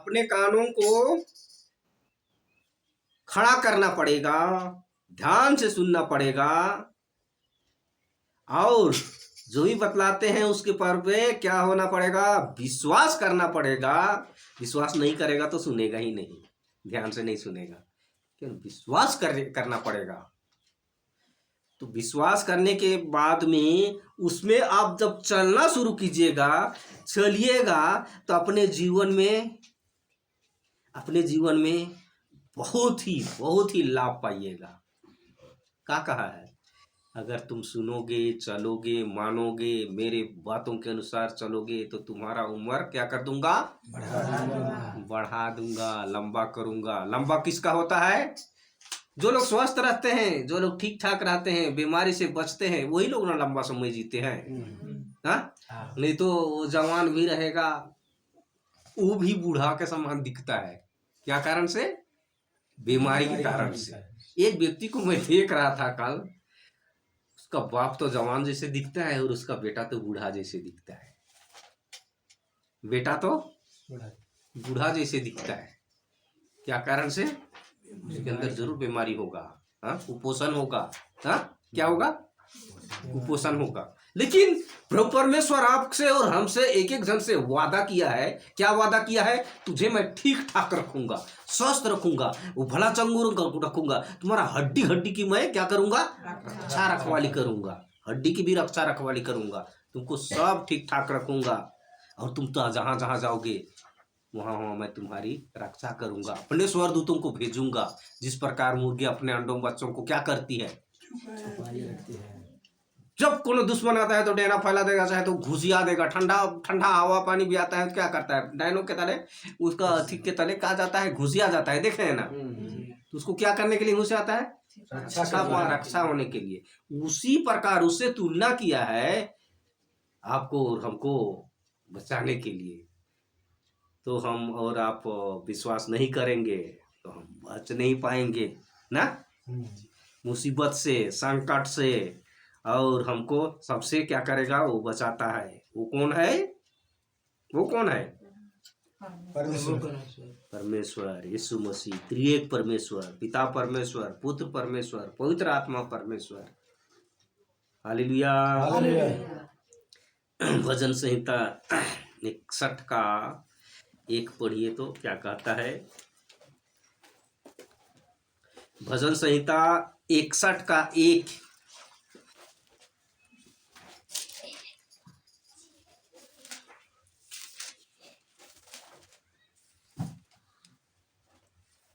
अपने कानों को खड़ा करना पड़ेगा, ध्यान से सुनना पड़ेगा, और जो भी बतलाते हैं उसके पर पे क्या होना पड़ेगा, विश्वास करना पड़ेगा। विश्वास नहीं करेगा तो सुनेगा ही नहीं, ध्यान से नहीं सुनेगा, क्यों? विश्वास करना पड़ेगा। तो विश्वास करने के बाद में उसमें आप जब चलना शुरू कीजिएगा, चलिएगा, तो अपने जीवन में बहुत ही लाभ पाइएगा। क्या कहा है, अगर तुम सुनोगे, चलोगे, मानोगे, मेरे बातों के अनुसार चलोगे तो तुम्हारा उम्र क्या कर दूंगा, बढ़ा दूंगा, लंबा करूंगा। लंबा किसका होता है, जो लोग स्वस्थ रहते हैं, जो लोग ठीक ठाक रहते हैं, बीमारी से बचते हैं, वही लोग ना लंबा समय जीते हैं। हाँ, नहीं तो वो जवान भी रहेगा, वो भी बूढ़ा के समान दिखता है। क्या कारण से, बीमारी के कारण से। एक व्यक्ति को मैं देख रहा था कल, उसका बाप तो जवान जैसे दिखता है और उसका बेटा तो बूढ़ा जैसे दिखता है। बेटा तो बूढ़ा जैसे दिखता है। क्या कारण से, उसके अंदर जरूर बीमारी होगा, हाँ, कुपोषण होगा। हाँ, क्या होगा, कुपोषण होगा। लेकिन प्रभु परमेश्वर आपसे और हमसे एक एक जन से वादा किया है। क्या वादा किया है, तुझे मैं ठीक ठाक रखूंगा, स्वस्थ रखूंगा, वो भला चंगुर रखूंगा, तुम्हारा हड्डी हड्डी की मैं क्या करूंगा, रक्षा रखवाली करूंगा, हड्डी की भी रक्षा रखवाली करूंगा, तुमको सब ठीक ठाक रखूंगा, और तुम तो जहां जहां जाओगे वहां मैं तुम्हारी रक्षा करूंगा, अपने स्वर्गदूतों को भेजूंगा। जिस प्रकार मुर्गी अपने अंडों बच्चों को क्या करती है, जब कोनो दुश्मन आता है तो डेना फैला देगा, चाहे तो घुसिया देगा। ठंडा ठंडा हवा पानी भी आता है तो क्या करता है, डायनों के तले, उसका अधिक के तले कहा जाता है, घुसिया जाता है, देखे है ना। तो उसको क्या करने के लिए घुस आता है, रक्षा होने के लिए। उसी प्रकार उससे तुलना किया है आपको और हमको बचाने के लिए। तो हम और आप विश्वास नहीं करेंगे तो हम बच नहीं पाएंगे ना, मुसीबत से, संकट से। और हमको सबसे क्या करेगा, वो बचाता है। वो कौन है, वो कौन है, परमेश्वर यीशु मसीह, त्रिएक परमेश्वर, पिता परमेश्वर, पुत्र परमेश्वर, पवित्र आत्मा परमेश्वर। हालेलुया। भजन संहिता 61 का 1 पढ़िए तो क्या कहता है। भजन संहिता 61 का 1,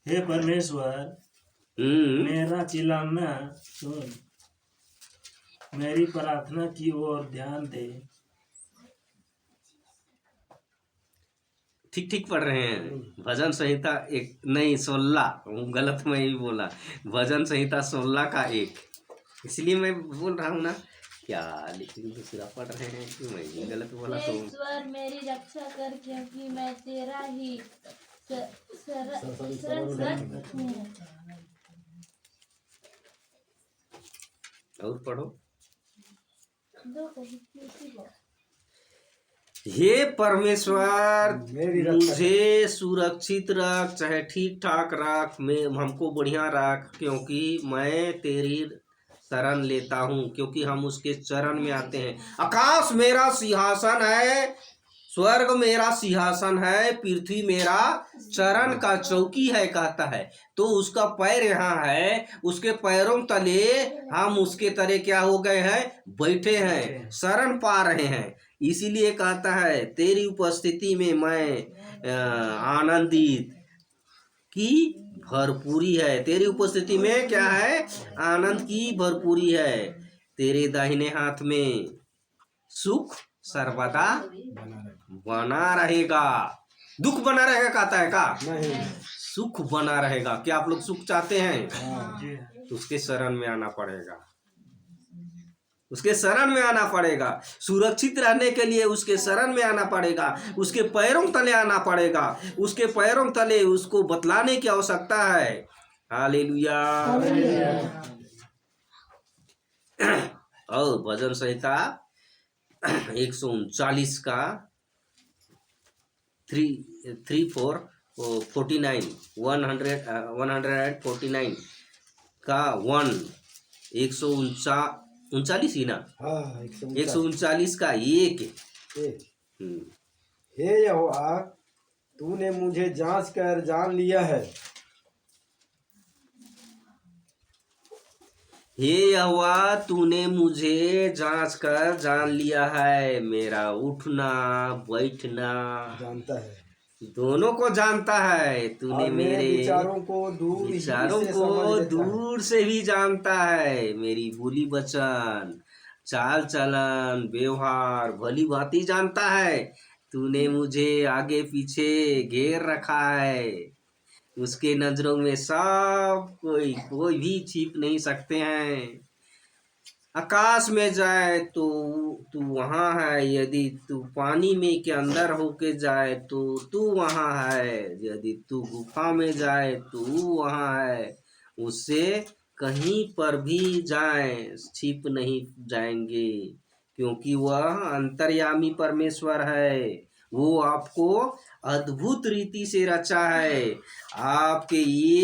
हे परमेश्वर मेरा चिल्लाना सुन, मेरी प्रार्थना की ओर ध्यान दे। ठीक ठीक पढ़ रहे हैं। भजन संहिता 1 नहीं 16, गलत मैं ही बोला। भजन संहिता 16 का 1, इसलिए मैं बोल रहा हूँ ना क्या, लेकिन दूसरा पढ़ रहे हैं कि मैं ही गलत बोला। तो ईश्वर मेरी रक्षा कर, क्योंकि मैं तेरा ही शरण हूँ। और पढ़ो। हे परमेश्वर मुझे सुरक्षित रख, चाहे ठीक ठाक रख, मैं हमको बढ़िया रख, क्योंकि मैं तेरी शरण लेता हूँ, क्योंकि हम उसके चरण में आते हैं। आकाश मेरा सिंहासन है, स्वर्ग मेरा सिंहासन है, पृथ्वी मेरा चरण का चौकी है, कहता है। तो उसका पैर यहाँ है, उसके पैरों तले हम उसके तले क्या हो गए हैं, बैठे हैं, शरण पा रहे हैं। इसीलिए कहता है तेरी उपस्थिति में मैं आनंदित की भरपूरी है। तेरी उपस्थिति में क्या है, आनंद की भरपूरी है। तेरे दाहिने हाथ में सुख सर्वदा बना रहेगा। दुख बना रहेगा कहता है का नहीं, सुख बना रहेगा। क्या आप लोग सुख चाहते हैं? तो उसके शरण में आना पड़ेगा, उसके शरण में आना पड़ेगा। सुरक्षित रहने के लिए उसके शरण में आना पड़ेगा, उसके पैरों तले आना पड़ेगा, उसके पैरों तले उसको बतलाने की आवश्यकता है। हालेलुया। और भजन संहिता 139 का 3-4 वो 49 149 का 139 ही ना, हाँ 139 का एक है। एक। हम्म, हे यहोवा, तूने मुझे जांच कर जान लिया है। हे यहोवा, तूने मुझे जांच कर जान लिया है। मेरा उठना बैठना जानता है दोनों को जानता है। तूने और मेरे मेरे विचारों को दूर ही विचारों से को समझ लेता है। दूर से भी जानता है। मेरी बोली वचन, चाल चलन, व्यवहार भली भांति जानता है। तूने मुझे आगे पीछे घेर रखा है। उसके नजरों में सब कोई भी छिप नहीं सकते हैं। आकाश में जाए तो तू वहाँ है, यदि तू पानी में के अंदर होके जाए तो तू वहाँ है, यदि तू गुफा में जाए तो वहाँ है। उससे कहीं पर भी जाए छिप नहीं जाएंगे, क्योंकि वह अंतर्यामी परमेश्वर है। वो आपको अद्भुत रीति से रचा है। आपके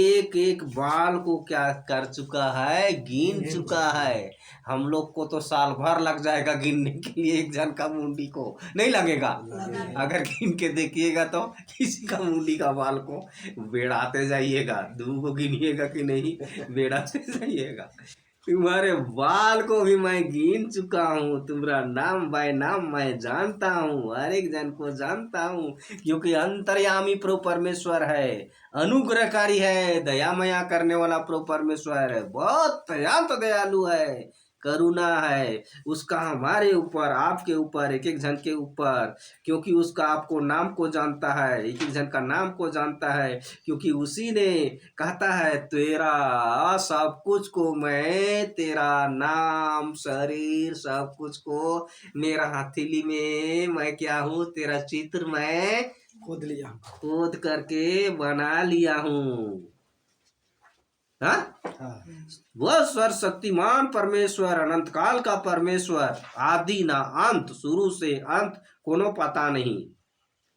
एक एक बाल को क्या कर चुका है, गिन चुका है। हम लोग को तो साल भर लग जाएगा गिनने के लिए, एक जन का मुंडी को नहीं लगेगा। अगर गिन के देखिएगा तो किसी का मुंडी का बाल को बेड़ाते जाइएगा, दू को गिनिएगा कि नहीं, बेड़ाते जाइएगा। तुम्हारे बाल को भी मैं गिन चुका हूँ, तुम्हारा नाम बाय नाम मैं जानता हूँ, हर एक जन को जानता हूँ, क्योंकि अंतर्यामी प्रभु परमेश्वर है, अनुग्रहकारी है, दया मया करने वाला प्रभु परमेश्वर है, बहुत अत्यंत दयालु है, करुणा है उसका हमारे ऊपर, आपके ऊपर, एक एक जन के ऊपर, क्योंकि उसका आपको नाम को जानता है, एक एक जन का नाम को जानता है, क्योंकि उसी ने कहता है तेरा सब कुछ को मैं, तेरा नाम शरीर सब कुछ को मेरा हथेली में मैं क्या हूँ, तेरा चित्र मैं खोद लिया। खोद करके बना लिया हूँ। हाँ, हाँ वह सर्वशक्तिमान परमेश्वर, अनंत काल का परमेश्वर, आदि ना अंत, शुरू से अंत कोनो पता नहीं,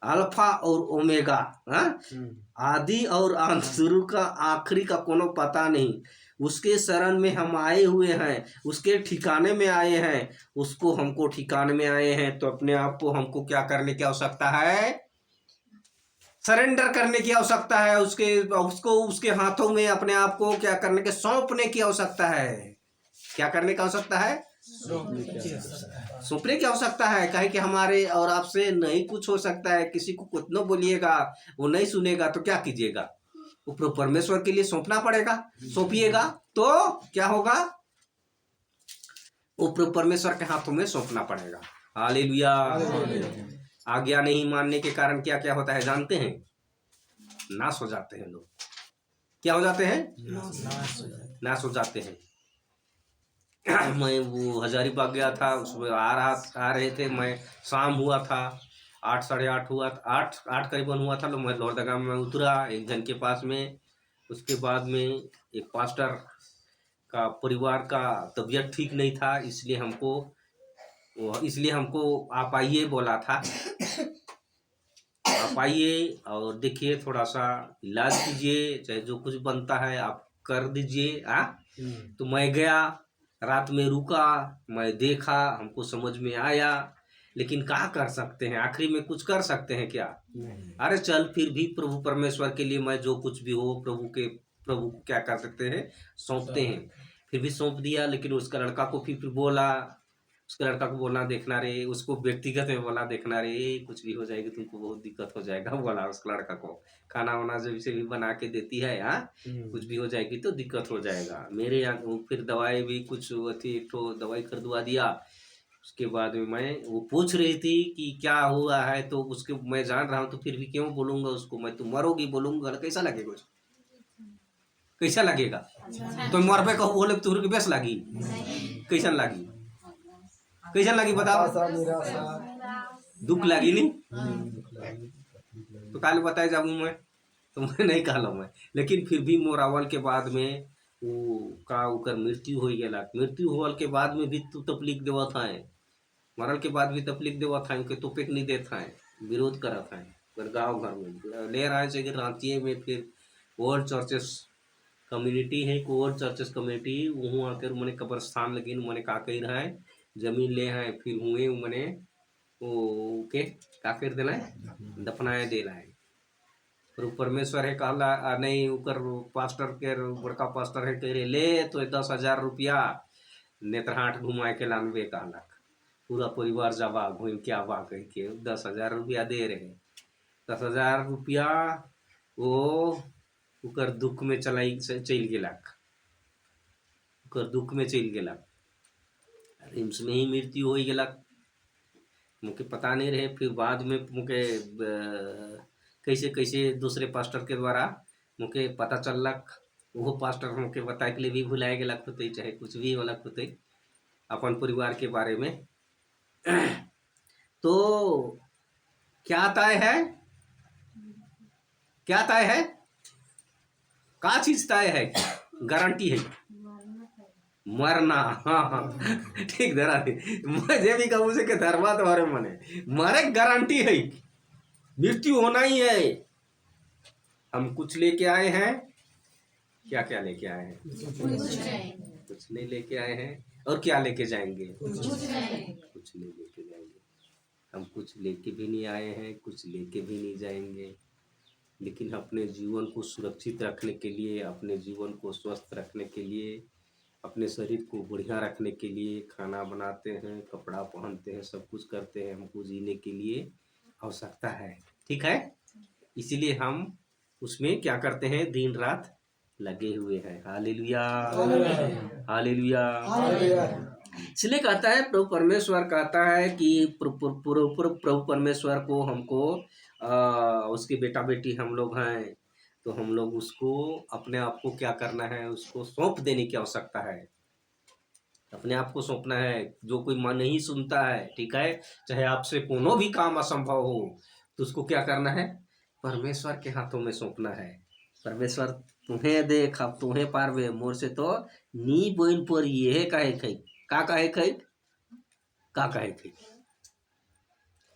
अल्फा और ओमेगा, हाँ, आदि और अंत, शुरू का आखिरी का कोनो पता नहीं। उसके शरण में हम आए हुए हैं, उसके ठिकाने में आए हैं, उसको हमको ठिकाने में आए हैं, तो अपने आप को हमको क्या करने की आवश्यकता है, सरेंडर करने की आवश्यकता है। उसको उसके हाथों में अपने आप को क्या करने के, सौंपने की आवश्यकता है। क्या करने की आवश्यकता है, सौंपने की आवश्यकता है। कहे कि हमारे और आपसे नहीं कुछ हो सकता है, किसी को कितना बोलिएगा वो नहीं सुनेगा, तो क्या कीजिएगा, वो परमेश्वर के लिए सौंपना पड़ेगा। सौंपिएगा तो क्या होगा, वो परमेश्वर के हाथों में सौंपना पड़ेगा। हालेलुया। आज्ञा नहीं मानने के कारण क्या क्या होता है जानते हैं, नाश हो जाते हैं लोग। क्या हो जाते हैं, नाश हो जाते हैं। मैं वो हजारीबाग गया था, उसमें आ रहे थे, मैं शाम हुआ था, 8 साढ़े 8 हुआ, 8 करीबन हुआ था, तो मैं लोहरदगा में उतरा एक जन के पास में। उसके बाद में एक पास्टर का परिवार का तबीयत ठीक नहीं था, इसलिए हमको आप आइए बोला था। आप आइए और देखिए, थोड़ा सा इलाज कीजिए, चाहे जो कुछ बनता है आप कर दीजिए। तो मैं गया, रात में रुका, मैं देखा, हमको समझ में आया, लेकिन क्या कर सकते हैं, आखिरी में कुछ कर सकते हैं क्या, अरे चल फिर भी प्रभु परमेश्वर के लिए मैं जो कुछ भी हो प्रभु को क्या कर सकते हैं, सौंपते हैं। फिर भी सौंप दिया, लेकिन उसका लड़का को फिर बोला, उसके लड़का को बोला देखना रे, उसको व्यक्तिगत में बोला देखना रे, कुछ भी हो जाएगी तुमको बहुत दिक्कत हो जाएगा, बोला उसका लड़का को। खाना वाना जब से भी बना के देती है, कुछ भी हो जाएगी तो दिक्कत हो जाएगा। मेरे यहाँ फिर दवाई भी कुछ थी, तो दवाई खरीदवा दिया। उसके बाद में मैं, वो पूछ रही थी कि क्या हुआ है, तो उसके मैं जान रहा हूँ, तो फिर भी क्यों बोलूँगा उसको, मैं तुम मरोगी बोलूँगा, कैसा लगेगा उसको, कैसा लगेगा, तो मरबे कहो बोले तुर के बेस लगी, कैसा लगी, कैसा लगी बताओ, दुख लगी नहीं, तो काल बताए जाऊँ मैं, तो मैं नहीं कहला मैं। लेकिन फिर भी मोरावल के बाद में वो का उकर मृत्यु हो गया। मृत्यु होल के बाद में भी तू तकलीफ देवत है, मरल के बाद भी तकलीफ देवत है, उनके तोपेक नहीं देता है, विरोध करत है। पर गांव घर में ले रहा है कि रांची में फिर ओल्ड चर्चेस कम्युनिटी है, ओल्ड चर्चेस कम्युनिटी वहाँ आकर मैंने कब्रस्तान लगी मैंने का कही रहा है जमीन ले हैं फिर हुए मैंने वो के का कर देना है दफनाए दे रहा है। पर परमेश्वर है कहला नहीं उकर पास्टर के बड़का पास्टर है कह रहे ले तो 10,000 रुपया नेत्रहाट घुमाए के लानबे कहला पूरा परिवार जावा घूम के आवा कह के 10,000 रुपया दे रहे 10,000 रुपया वो उकर दुख में चल गेलक उकर दुख में चल गेलक रिम्स में ही मृत्यु हो गेलक। मुझे पता नहीं रहे फिर बाद में मुझे कैसे कैसे दूसरे पास्टर के द्वारा मुझे पता चललक वो पास्टर मुझे बताए के लिए भी भुलाए गेलक होते चाहे कुछ भी होलक होते अपन परिवार के बारे में। तो क्या तय है क्या तय है का चीज तय है गारंटी है मरना। हाँ हाँ ठीक धरा थी मुझे भी कहूँ से धर्मा तुम्हारे मने मारे गारंटी है मृत्यु होना ही है। हम कुछ लेके आए हैं क्या क्या लेके आए हैं कुछ नहीं लेके आए हैं और क्या लेके जाएंगे कुछ नहीं लेके जाएंगे। हम कुछ लेके भी नहीं आए हैं कुछ लेके भी नहीं जाएंगे लेकिन अपने जीवन को सुरक्षित रखने के लिए अपने जीवन को स्वस्थ रखने के लिए अपने शरीर को बढ़िया रखने के लिए खाना बनाते हैं कपड़ा पहनते हैं सब कुछ करते हैं हमको जीने के लिए आवश्यकता है ठीक है। इसीलिए हम उसमें क्या करते हैं दिन रात लगे हुए हैं। Hallelujah hallelujah. इसलिए कहता है प्रभु परमेश्वर कहता है कि प्रभु परमेश्वर को हमको उसके बेटा बेटी हम लोग हैं तो हम लोग उसको अपने आप को क्या करना है उसको सौंप देने की आवश्यकता है अपने आप को सौंपना है। जो कोई मन नहीं सुनता है ठीक है चाहे आपसे कोनो भी काम असंभव हो तो उसको क्या करना है परमेश्वर के हाथों में सौंपना है। परमेश्वर तुम्हें देख अब तुम्हें पारवे मोर से तो नी बोइन पर ये कहे खई का कहे खई का कहे खई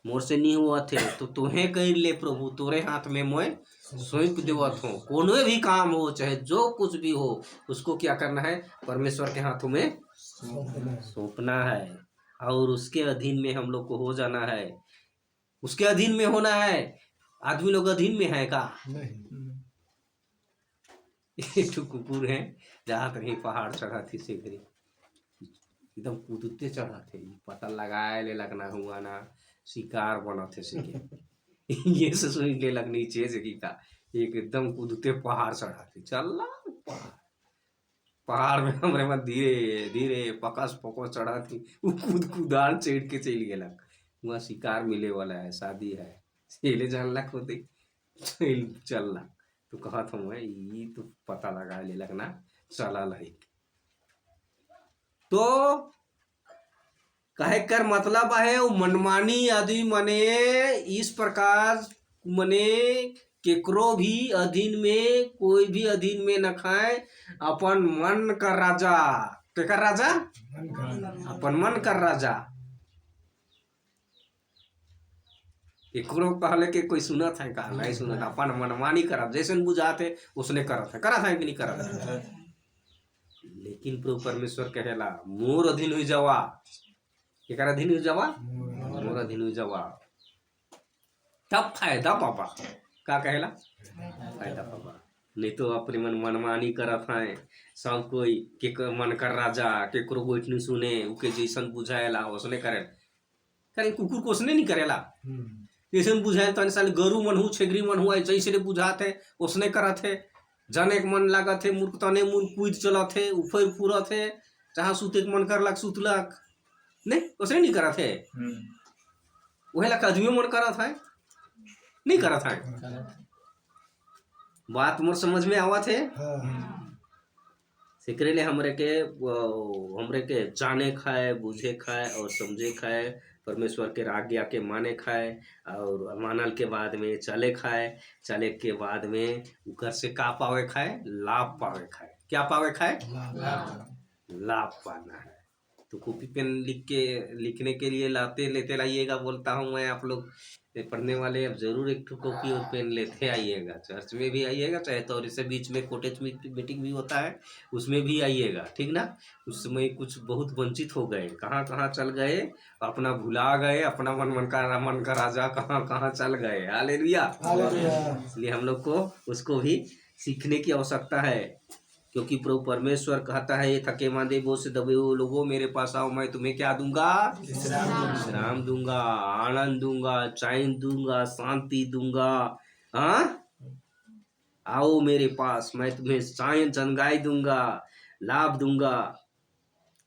मोर से नहीं हुआ थे तो तुम्हें कह ले प्रभु तोरे हाथ में मैं सौंप देवत हूँ। कोनो भी काम हो चाहे जो कुछ भी हो उसको क्या करना है परमेश्वर के हाथों में सौंपना है और उसके अधीन में हम लोग को हो जाना है उसके अधीन में होना है। आदमी लोग अधीन में है का एक कुकुर है जहाँ तक ही पहाड़ चढ़ा थी से एकदम कूदते चढ़ा थे पता लगाए ले लगना हुआ ना शिकार बना थे से ये से सुन ले लग नीचे से का एकदम कूदते पहाड़ चढ़ा थे चल पहाड़ में हमारे में धीरे धीरे पकस पको चढ़ा थी वो कूदान चढ़ के चल गए वहाँ शिकार मिले वाला है शादी है चले जान लग होते चल लग तो कहा था मैं ये तो पता लगा ले लगना चला लही तो कहे कर मतलब है वो मनमानी आदमी मने इस प्रकार मने केकरो भी अधीन में कोई भी अधीन में न खाए अपन मन का राजा केकर राजा अपन मन का राजा एकरो कहले के कोई सुना था का नहीं सुना था अपन मनमानी करब जैसे बुझाते उसने करा था कि नहीं करा था। लेकिन प्रभु परमेश्वर कहेला मोर अधीन हो जावा केकर अधीन हो जावा मोर अधीन हो जावा तब फायदा पापा का कहेला फायदा पापा नहीं तो अपने मनमानी करत है सब कोई के मन कर राजा केकरो बैठ नहीं सुने उके जैसन बुझाएला उसने करे कुकुर को उसने नहीं करेला जैसे बुझाए तन साल गरु मन हूँ छेगरी मन हुआ जैसे बुझात है उसने करत है जाने के मन लागत है मूर्ख तने मुन कूद चलत है उफर फुरत है जहाँ सुते के मन करलक सुतलक नहीं उसने नहीं करत है वही ला आदमी मन करत है नहीं करत है बात मोर समझ में आवत है सिकरे ले हमरे के जाने खाए बुझे खाए और समझे खाए परमेश्वर के आज्ञा के माने खाए और मानल के बाद में चले खाए चले के बाद में घर से का पावे खाए लाभ पावे खाए क्या पावे खाए लाभ पाना है। तो कॉपी पेन लिखने के लिए लेते लाइएगा बोलता हूँ मैं। आप लोग ये पढ़ने वाले अब जरूर एक ठो कॉपी और पेन लेते आइएगा। चर्च में भी आइएगा, चाहे तो और इससे बीच में कॉटेज मीटिंग भी होता है, उसमें भी आइएगा, ठीक ना। उस समय कुछ बहुत वंचित हो गए, कहाँ कहाँ चल गए, अपना भुला गए, अपना मन का राजा कहाँ कहाँ चल गए। हालेलुया। इसलिए हम लोग को उसको भी सीखने की आवश्यकता है, क्योंकि प्रभु परमेश्वर कहता है, थके मांदे बोझ से दबे हुए लोगों मेरे पास आओ, मैं तुम्हें क्या दूंगा? विश्राम दूंगा, आनंद दूंगा, चैन दूंगा, शांति दूंगा। हाँ, आओ मेरे पास, मैं तुम्हें चैन चंगाई दूंगा, लाभ दूंगा,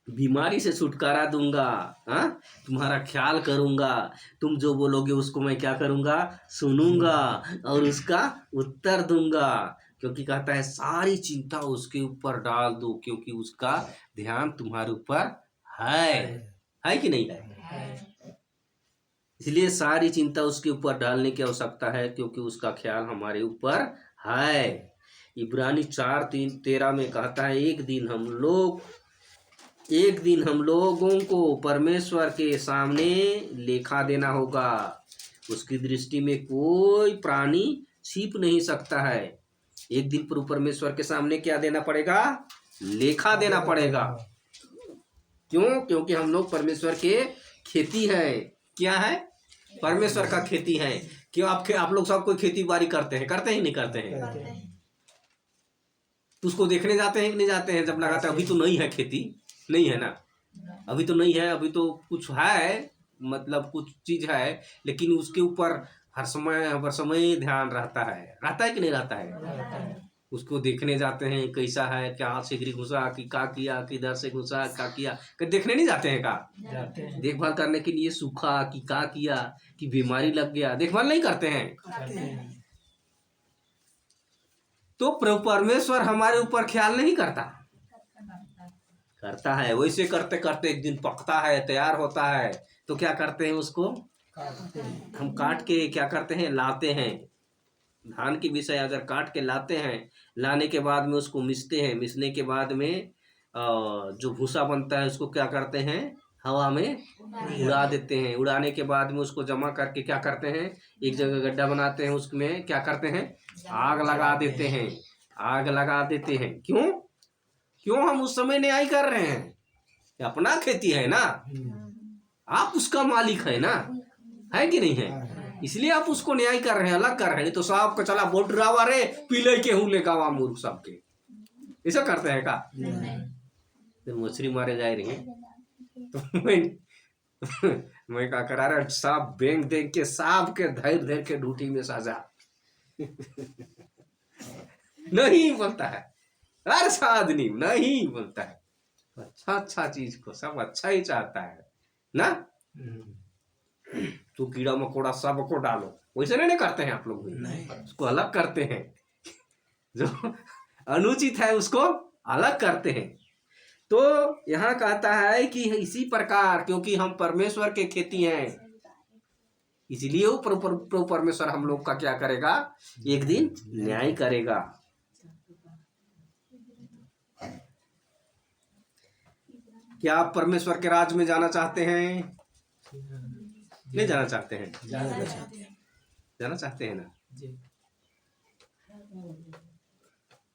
बीमारी से छुटकारा दूंगा। हाँ, तुम्हारा ख्याल करूंगा, तुम जो बोलोगे उसको मैं क्या करूंगा? सुनूंगा और उसका उत्तर दूंगा। क्योंकि कहता है सारी चिंता उसके ऊपर डाल दो, क्योंकि उसका ध्यान तुम्हारे ऊपर है कि नहीं है? इसलिए सारी चिंता उसके ऊपर डालने की आवश्यकता है, क्योंकि उसका ख्याल हमारे ऊपर है। इब्रानी 4:13 में कहता है, एक दिन हम लोगों को परमेश्वर के सामने लेखा देना होगा। उसकी दृष्टि में कोई प्राणी छिप नहीं सकता है। एक दिन प्रभु परमेश्वर के सामने क्या देना पड़ेगा? लेखा देना पड़ेगा। क्यों? क्योंकि हम लोग परमेश्वर के खेती है। क्या है? परमेश्वर का खेती है। क्यों? आप लोग सब कोई खेती बाड़ी करते हैं ही नहीं करते हैं? तो उसको देखने जाते हैं कि नहीं जाते हैं? जब लगाते हैं, अभी तो नहीं है खेती, नहीं है ना, अभी तो नहीं है, अभी तो कुछ है, मतलब कुछ चीज है, लेकिन उसके ऊपर हर समय ध्यान रहता है कि नहीं रहता है? उसको देखने जाते हैं, कैसा है, क्या हाथ से गिरी घुसा, कि क्या किया, किधर से घुसा, क्या किया, देखने नहीं जाते हैं? देखभाल करने के लिए, सूखा कि क्या किया, कि बीमारी लग गया, देखभाल नहीं करते हैं। तो प्रभु परमेश्वर हमारे ऊपर ख्याल नहीं करता है। वैसे करते करते एक दिन पकता है, तैयार होता है, तो क्या करते हैं? उसको हम काट के क्या करते हैं? लाते हैं। धान की विषय अगर काट के लाते हैं, लाने के बाद में उसको मिसते हैं, मिसने के बाद में जो भूसा बनता है उसको क्या करते हैं? हवा में उड़ा देते हैं। उड़ाने के बाद में उसको जमा करके क्या करते हैं? एक जगह गड्ढा बनाते हैं, उसमें क्या करते हैं? आग लगा देते हैं। क्यों हम उस समय न्याय कर रहे हैं? अपना खेती है ना, आप उसका मालिक है ना, है कि नहीं है? इसलिए आप उसको न्याय कर रहे हैं, अलग कर रहे हैं। तो साहब का चला बोट रहा रे पीले के हूँ ले गावा मूर्ख सबके, ऐसा करते हैं का? फिर मछली मारे जा रही है, तो मैं क्या करा रहा, सांप बैंक देख के सांप के धैर के ढूंढी में साजा नहीं बोलता है, हर आदमी नहीं बोलता है। अच्छा चीज को सब अच्छा ही चाहता है ना। तो कीड़ा मकोड़ा सबको डालो, वैसे नहीं करते हैं आप लोग भी? उसको अलग करते हैं, जो अनुचित है उसको अलग करते हैं। तो यहाँ कहता है कि इसी प्रकार, क्योंकि हम परमेश्वर के खेती हैं, इसलिए वो प्रभु परमेश्वर हम लोग का क्या करेगा? एक दिन न्याय करेगा। क्या आप परमेश्वर के राज में जाना चाहते हैं? नहीं जाना चाहते हैं? जाना चाहते हैं ना?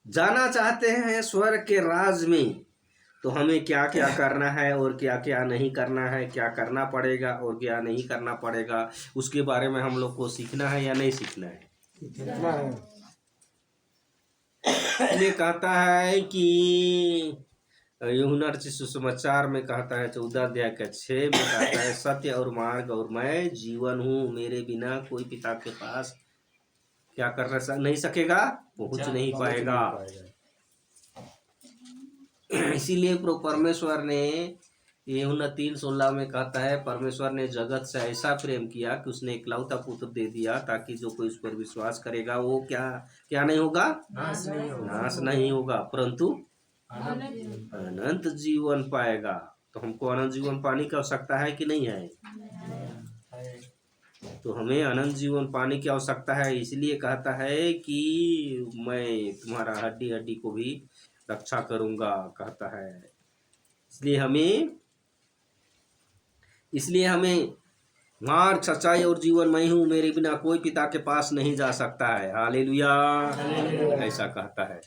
जाना चाहते हैं स्वर्ग के राज में, तो हमें क्या क्या करना है और क्या क्या नहीं करना है, क्या करना पड़ेगा और क्या नहीं करना पड़ेगा, उसके बारे में हम लोग को सीखना है या नहीं सीखना है? ये कहता है कि यूहन्ना रचित सुसमाचार में कहता है 14:6 में कहता है, सत्य और मार्ग और मैं जीवन हूँ, मेरे बिना कोई पिता के पास क्या कर नहीं सकेगा, पहुंच नहीं पाएगा। इसीलिए प्रभु परमेश्वर ने यूहन्ना 3:16 में कहता है, परमेश्वर ने जगत से ऐसा प्रेम किया कि उसने एकलौता पुत्र दे दिया, ताकि जो कोई उस पर विश्वास करेगा वो क्या नहीं होगा? नाश नहीं होगा, परंतु अनंत जीवन पाएगा। तो हमको अनंत जीवन पाने की आवश्यकता है कि नहीं है? तो हमें अनंत जीवन पाने की आवश्यकता है। इसलिए कहता है कि मैं तुम्हारा हड्डी को भी रक्षा करूंगा, कहता है। इसलिए हमें इसलिए हमें मार्ग, सच्चाई और जीवन मैं हूँ, मेरे बिना कोई पिता के पास नहीं जा सकता है। हालेलुया, ऐसा कहता है।